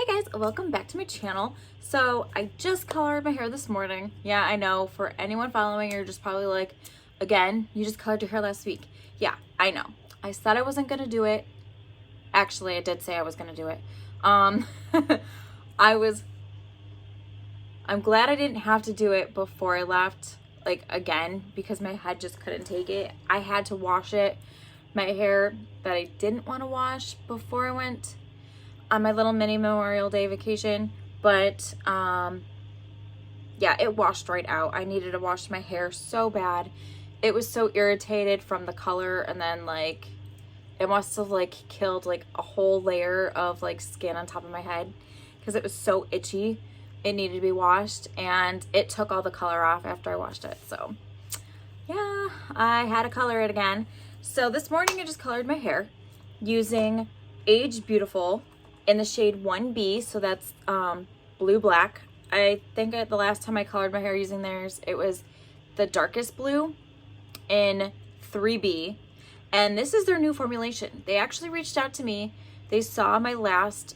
Hey guys, welcome back to my channel. So I just colored my hair this morning. Yeah, I know, for anyone following, you're just probably like, again, you just colored your hair last week. Yeah, I know. I said I wasn't gonna do it. Actually, I did say I was gonna do it. I'm glad I didn't have to do it before I left, like again, because my head just couldn't take it. I had to wash it, my hair that I didn't want to wash before I went on my little mini Memorial Day vacation, but yeah, it washed right out. I needed to wash my hair so bad. It was so irritated from the color, and then like it must have like killed like a whole layer of like skin on top of my head because it was so itchy. It needed to be washed, and it took all the color off after I washed it. So yeah, I had to color it again. So this morning I just colored my hair using Age Beautiful in the shade 1B, so that's blue black. I think the last time I colored my hair using theirs, it was the darkest blue in 3B, and this is their new formulation. They actually reached out to me. They saw my last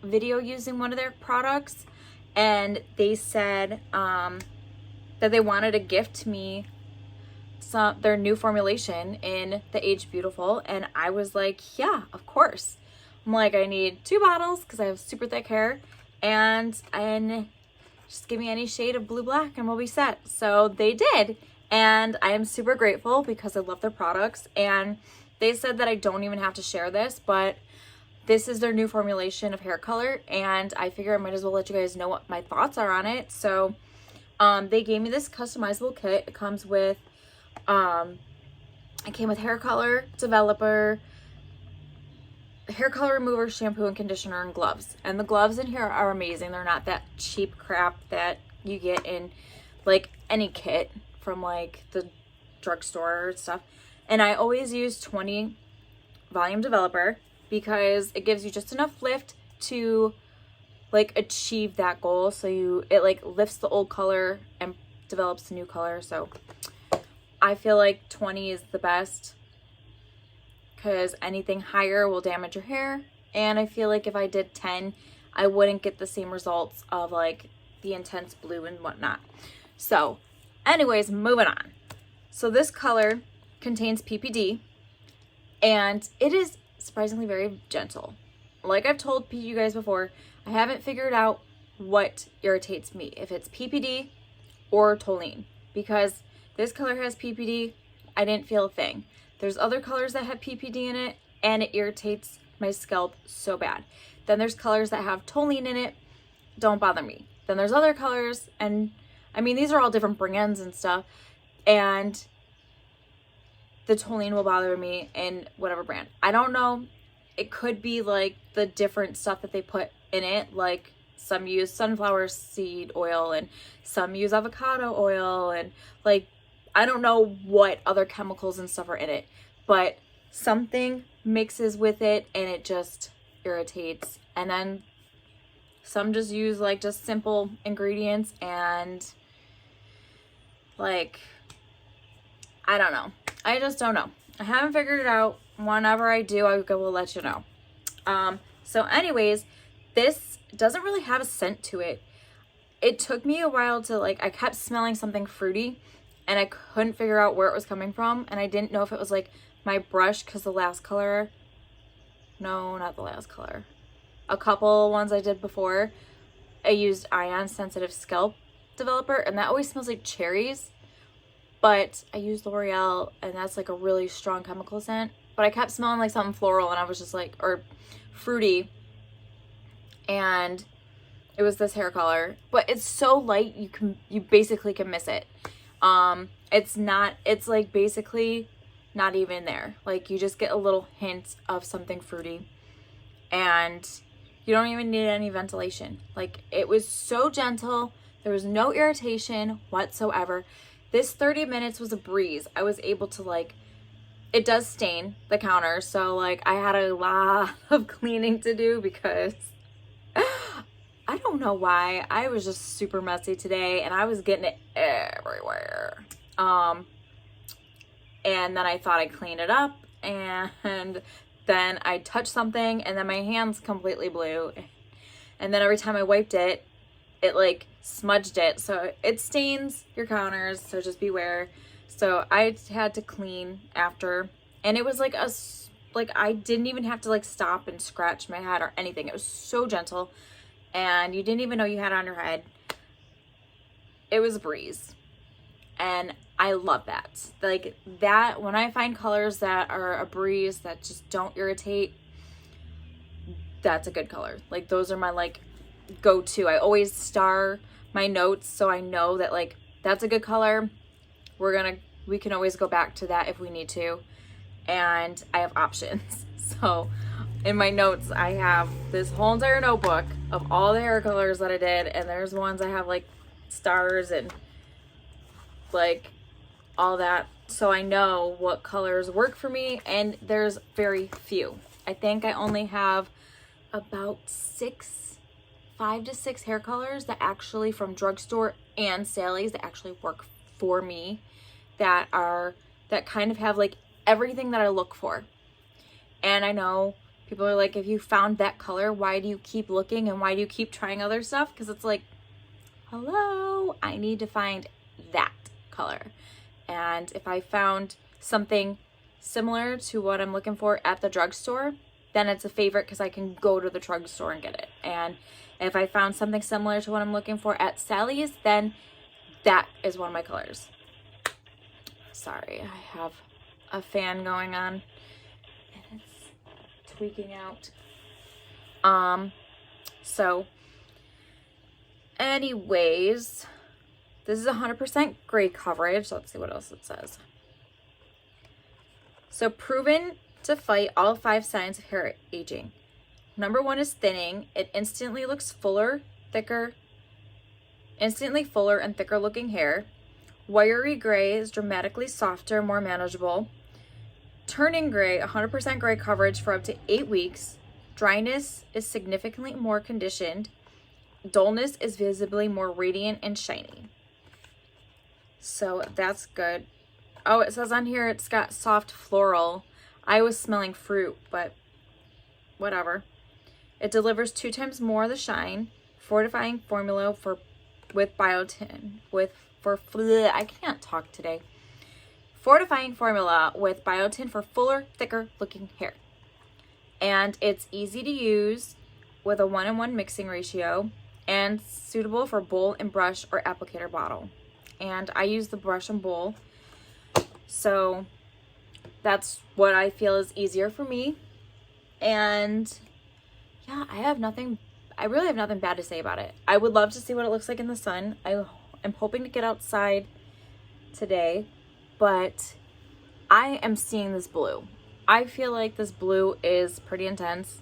video using one of their products, and they said that they wanted to gift me their new formulation in the Age Beautiful, and I was like, yeah, of course. I'm like, I need 2 bottles because I have super thick hair, and just give me any shade of blue black and we'll be set. So they did, and I am super grateful because I love their products. And they said that I don't even have to share this, but this is their new formulation of hair color, and I figure I might as well let you guys know what my thoughts are on it. So they gave me this customizable kit. It comes with it came with hair color developer, hair color remover, shampoo and conditioner, and gloves. And the gloves in here are amazing. They're not that cheap crap that you get in like any kit from like the drugstore or stuff. And I always use 20 volume developer because it gives you just enough lift to like achieve that goal. So it like lifts the old color and develops the new color. So I feel like 20 is the best, because anything higher will damage your hair, and I feel like if I did 10, I wouldn't get the same results of like the intense blue and whatnot. So anyways, moving on. So this color contains PPD, and it is surprisingly very gentle. Like I've told you guys before, I haven't figured out what irritates me, if it's PPD or toluene, because this color has PPD, I didn't feel a thing. There's other colors that have PPD in it, and it irritates my scalp so bad. Then there's colors that have toluene in it, don't bother me. Then there's other colors, and I mean, these are all different brands and stuff, and the toluene will bother me in whatever brand. I don't know. It could be like the different stuff that they put in it, like some use sunflower seed oil and some use avocado oil, and like I don't know what other chemicals and stuff are in it, but something mixes with it and it just irritates. And then some just use like just simple ingredients, and like, I don't know. I just don't know. I haven't figured it out. Whenever I do, I will let you know. So anyways, this doesn't really have a scent to it. It took me a while to like, I kept smelling something fruity, and I couldn't figure out where it was coming from, and I didn't know if it was like my brush, because the last color, no, not the last color, a couple ones I did before, I used ion sensitive scalp developer, and that always smells like cherries, but I used L'Oreal, and that's like a really strong chemical scent, but I kept smelling like something floral, and I was just like, or fruity, and it was this hair color, but it's so light you basically can miss it. It's like basically not even there. Like you just get a little hint of something fruity, and you don't even need any ventilation. Like it was so gentle. There was no irritation whatsoever. This 30 minutes was a breeze. I was able to like, it does stain the counter. So like I had a lot of cleaning to do because I don't know why. I was just super messy today, and I was getting it everywhere. And then I thought I cleaned it up, and then I touched something, and then my hands completely blue. And then every time I wiped it, it like smudged it. So it stains your counters, so just beware. So I had to clean after, and it was like I didn't even have to like stop and scratch my head or anything. It was so gentle, and you didn't even know you had it on your head. It was a breeze, and I love that. Like that, when I find colors that are a breeze, that just don't irritate, that's a good color. Like those are my like go-to. I always star my notes so I know that like that's a good color. We can always go back to that if we need to, and I have options. So in my notes I have this whole entire notebook of all the hair colors that I did, and there's ones I have like stars and like all that, so I know what colors work for me. And there's very few. I think I only have about 5 to 6 hair colors that actually, from drugstore and Sally's, that actually work for me, that kind of have like everything that I look for. And I know people are like, if you found that color, why do you keep looking and why do you keep trying other stuff? Because it's like, hello, I need to find that color. And if I found something similar to what I'm looking for at the drugstore, then it's a favorite because I can go to the drugstore and get it. And if I found something similar to what I'm looking for at Sally's, then that is one of my colors. Sorry, I have a fan going on and it's tweaking out. So anyways, this is 100% gray coverage. Let's see what else it says. So proven to fight all 5 signs of hair aging. Number 1 is thinning. It instantly fuller and thicker looking hair. Wiry gray is dramatically softer, more manageable. Turning gray, 100% gray coverage for up to 8 weeks. Dryness is significantly more conditioned. Dullness is visibly more radiant and shiny. So that's good. Oh, it says on here it's got soft floral. I was smelling fruit, but whatever. It delivers 2 times more of the shine. Fortifying formula with biotin I can't talk today. Fortifying formula with biotin for fuller, thicker looking hair. And it's easy to use with a 1:1 mixing ratio and suitable for bowl and brush or applicator bottle. And I use the brush and bowl, so that's what I feel is easier for me. And yeah, I really have nothing bad to say about it. I would love to see what it looks like in the sun. I am hoping to get outside today, but I am seeing this blue. I feel like this blue is pretty intense.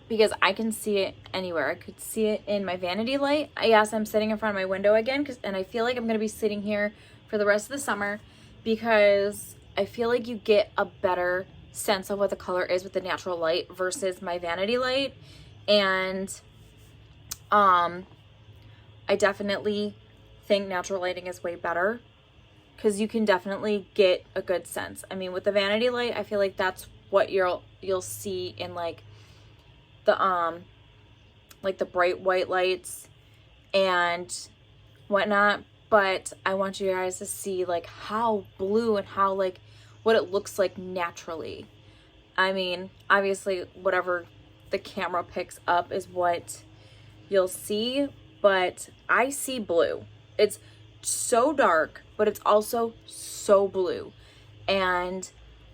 Because I can see it anywhere. I could see it in my vanity light. Yes, I'm sitting in front of my window again, and I feel like I'm going to be sitting here for the rest of the summer, because I feel like you get a better sense of what the color is with the natural light versus my vanity light. And I definitely think natural lighting is way better, because you can definitely get a good sense. I mean, with the vanity light, I feel like that's what you'll see in like the bright white lights and whatnot. But I want you guys to see like how blue and how like what it looks like naturally. I mean, obviously whatever the camera picks up is what you'll see, but I see blue. It's so dark, but it's also so blue, and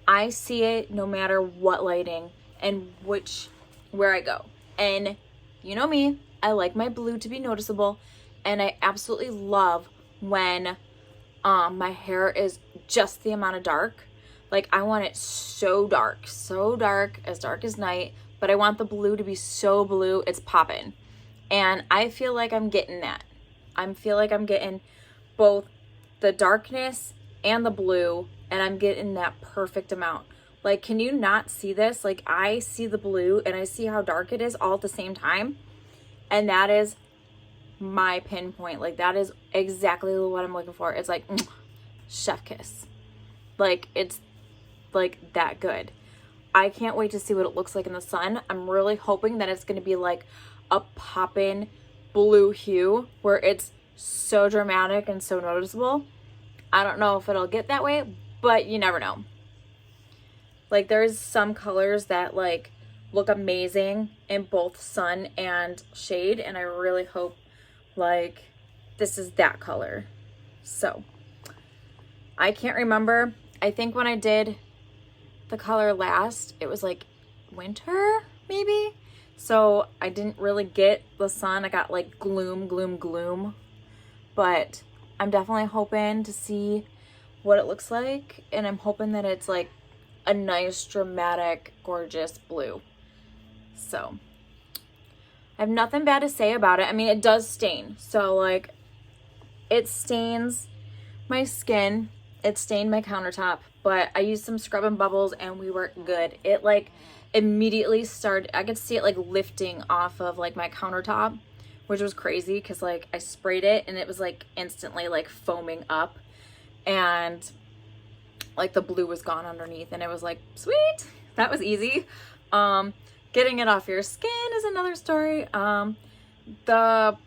I see it no matter what lighting and where I go. And you know me, I like my blue to be noticeable, and I absolutely love when my hair is just the amount of dark. Like I want it so dark as night, but I want the blue to be so blue it's popping. And I feel like I'm getting that. I feel like I'm getting both the darkness and the blue, and I'm getting that perfect amount. Like, can you not see this? Like, I see the blue and I see how dark it is all at the same time. And that is my pinpoint. Like, that is exactly what I'm looking for. It's like, chef kiss. Like, it's like that good. I can't wait to see what it looks like in the sun. I'm really hoping that it's going to be like a poppin' blue hue where it's so dramatic and so noticeable. I don't know if it'll get that way, but you never know. Like there's some colors that like look amazing in both sun and shade, and I really hope like this is that color. So I can't remember. I think when I did the color last, it was like winter maybe. So I didn't really get the sun. I got like gloom, gloom, gloom. But I'm definitely hoping to see what it looks like. And I'm hoping that it's like a nice, dramatic, gorgeous blue. So I have nothing bad to say about it. I mean, it does stain. So like it stains my skin. It stained my countertop, but I used some scrub and bubbles and we were good. It like immediately started, I could see it like lifting off of like my countertop, which was crazy because like I sprayed it and it was like instantly like foaming up, and like the blue was gone underneath, and it was like, sweet, that was easy. Getting it off your skin is another story. The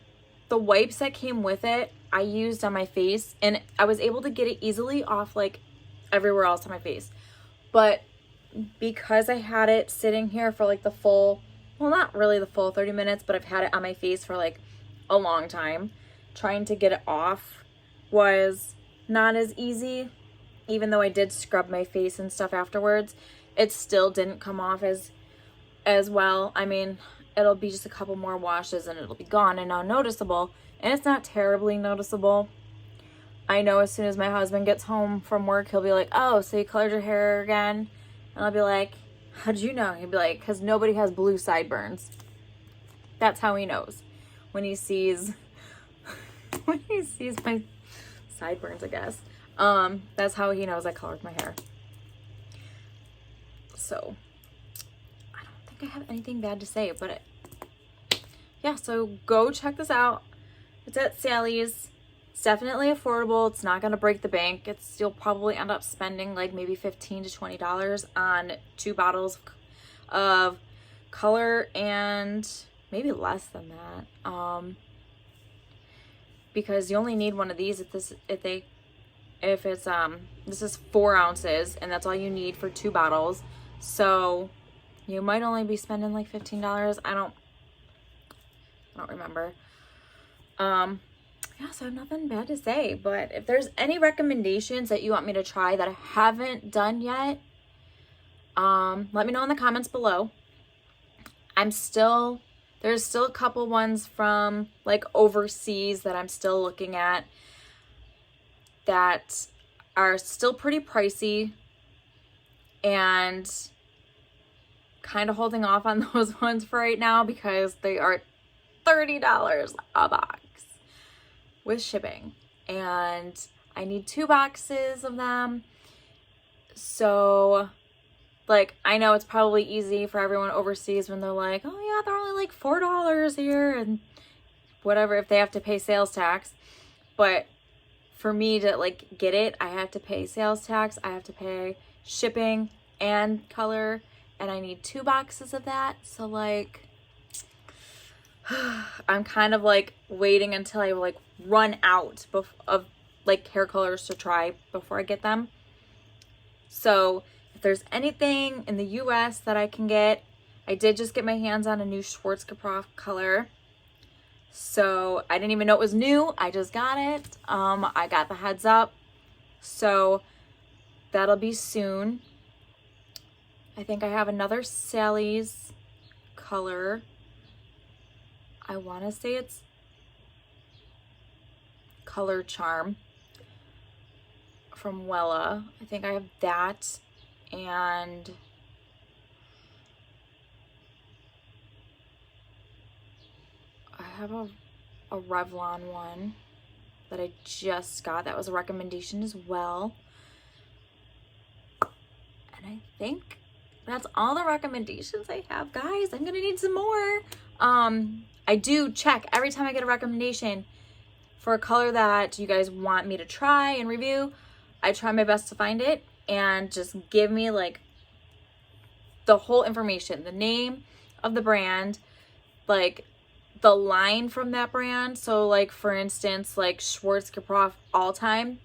wipes that came with it, I used on my face, and I was able to get it easily off like everywhere else on my face. But because I had it sitting here for like the full, well, not really the full 30 minutes, but I've had it on my face for like a long time, trying to get it off was not as easy. Even though I did scrub my face and stuff afterwards, it still didn't come off as well. I mean, it'll be just a couple more washes and it'll be gone and unnoticeable, and it's not terribly noticeable. I know as soon as my husband gets home from work, he'll be like, oh, so you colored your hair again? And I'll be like, how'd you know? He'll be like, because nobody has blue sideburns. That's how he knows. When he sees when he sees my sideburns, I guess. That's how he knows I colored my hair. So I don't think I have anything bad to say, but yeah, so go check this out. It's at Sally's. It's definitely affordable. It's not going to break the bank. You'll probably end up spending like maybe $15 to $20 on 2 bottles of color, and maybe less than that. Because you only need one of these this is 4 ounces, and that's all you need for 2 bottles. So you might only be spending like $15. I don't remember. Yeah, so nothing bad to say, but if there's any recommendations that you want me to try that I haven't done yet, let me know in the comments below. There's still a couple ones from like overseas that I'm still looking at that are still pretty pricey, and kind of holding off on those ones for right now because they are $30 a box with shipping, and I need 2 boxes of them. So like, I know it's probably easy for everyone overseas when they're like, oh yeah, they're only like $4 here and whatever, if they have to pay sales tax. But for me to like get it, I have to pay sales tax, I have to pay shipping and color, and I need 2 boxes of that. So like, I'm kind of like waiting until I like run out of like hair colors to try before I get them. So if there's anything in the US that I can get, I did just get my hands on a new Schwarzkopf color. So I didn't even know it was new. I just got it. I got the heads up. So that'll be soon. I think I have another Sally's color. I want to say it's Color Charm from Wella. I think I have that, and I have a Revlon one that I just got. That was a recommendation as well. And I think that's all the recommendations I have, guys. I'm gonna need some more. I do check every time I get a recommendation for a color that you guys want me to try and review. I try my best to find it, and just give me like the whole information, the name of the brand, like the line from that brand. So like for instance, like Schwarzkopf All Time.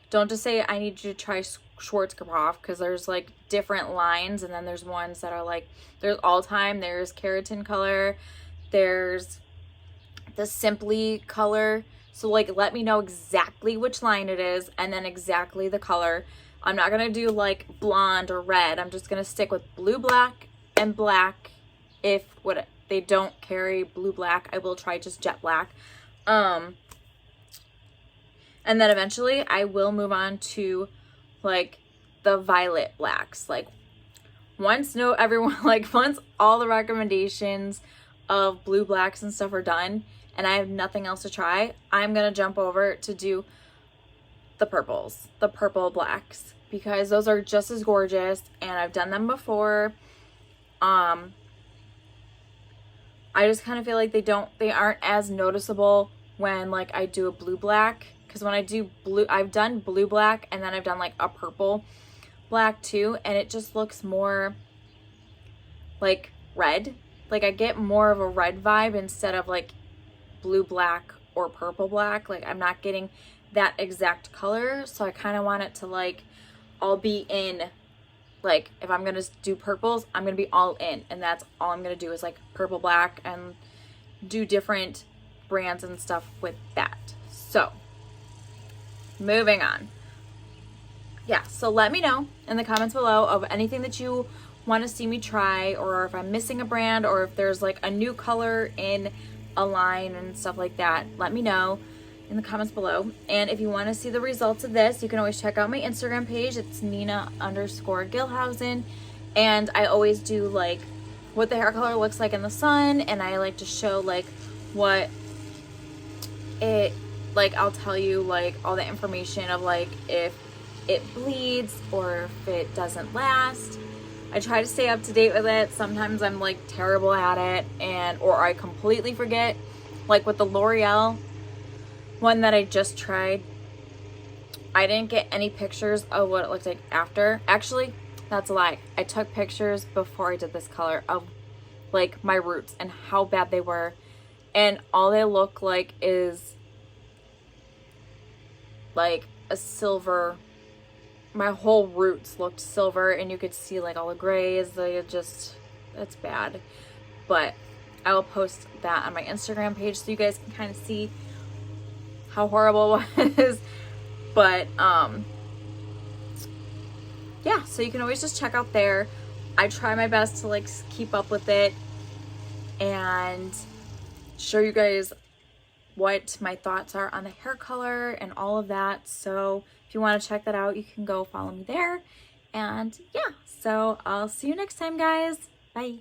Don't just say I need you to try Schwarzkopf, because there's like different lines, and then there's ones that are like, there's All Time, there's Keratin Color, there's the Simply Color. So like let me know exactly which line it is and then exactly the color. I'm not gonna do like blonde or red. I'm just gonna stick with blue, black, and black. If what they don't carry blue, black, I will try just jet black. And then eventually I will move on to like the violet blacks. Like once all the recommendations of blue, blacks and stuff are done and I have nothing else to try, I'm gonna jump over to do the purples, the purple blacks, because those are just as gorgeous and I've done them before. I just kind of feel like they aren't as noticeable when like I do a blue black, because when I do blue, I've done blue black and then I've done like a purple black too, and it just looks more like red. Like I get more of a red vibe instead of like blue black or purple black. Like I'm not getting that exact color, so I kind of want it to like all be in. Like if I'm gonna do purples, I'm gonna be all in, and that's all I'm gonna do is like purple black and do different brands and stuff with that. So moving on. Yeah, so let me know in the comments below of anything that you want to see me try, or if I'm missing a brand, or if there's like a new color in a line and stuff like that. Let me know in the comments below. And if you want to see the results of this, you can always check out my Instagram page. It's Nina_Gilhousen, and I always do like what the hair color looks like in the sun, and I like to show like what it, like I'll tell you like all the information of like if it bleeds or if it doesn't last. I try to stay up to date with it. Sometimes I'm like terrible at it, or I completely forget. Like with the L'Oreal one that I just tried, I didn't get any pictures of what it looked like after. Actually, that's a lie. I took pictures before I did this color of like my roots and how bad they were, and all they look like is like a silver. My whole roots looked silver, and you could see like all the grays. It's bad. But I will post that on my Instagram page so you guys can kind of see how horrible it was. But yeah, so you can always just check out there. I try my best to like keep up with it and show you guys what my thoughts are on the hair color and all of that. So if you want to check that out, you can go follow me there. And yeah, so I'll see you next time, guys. Bye.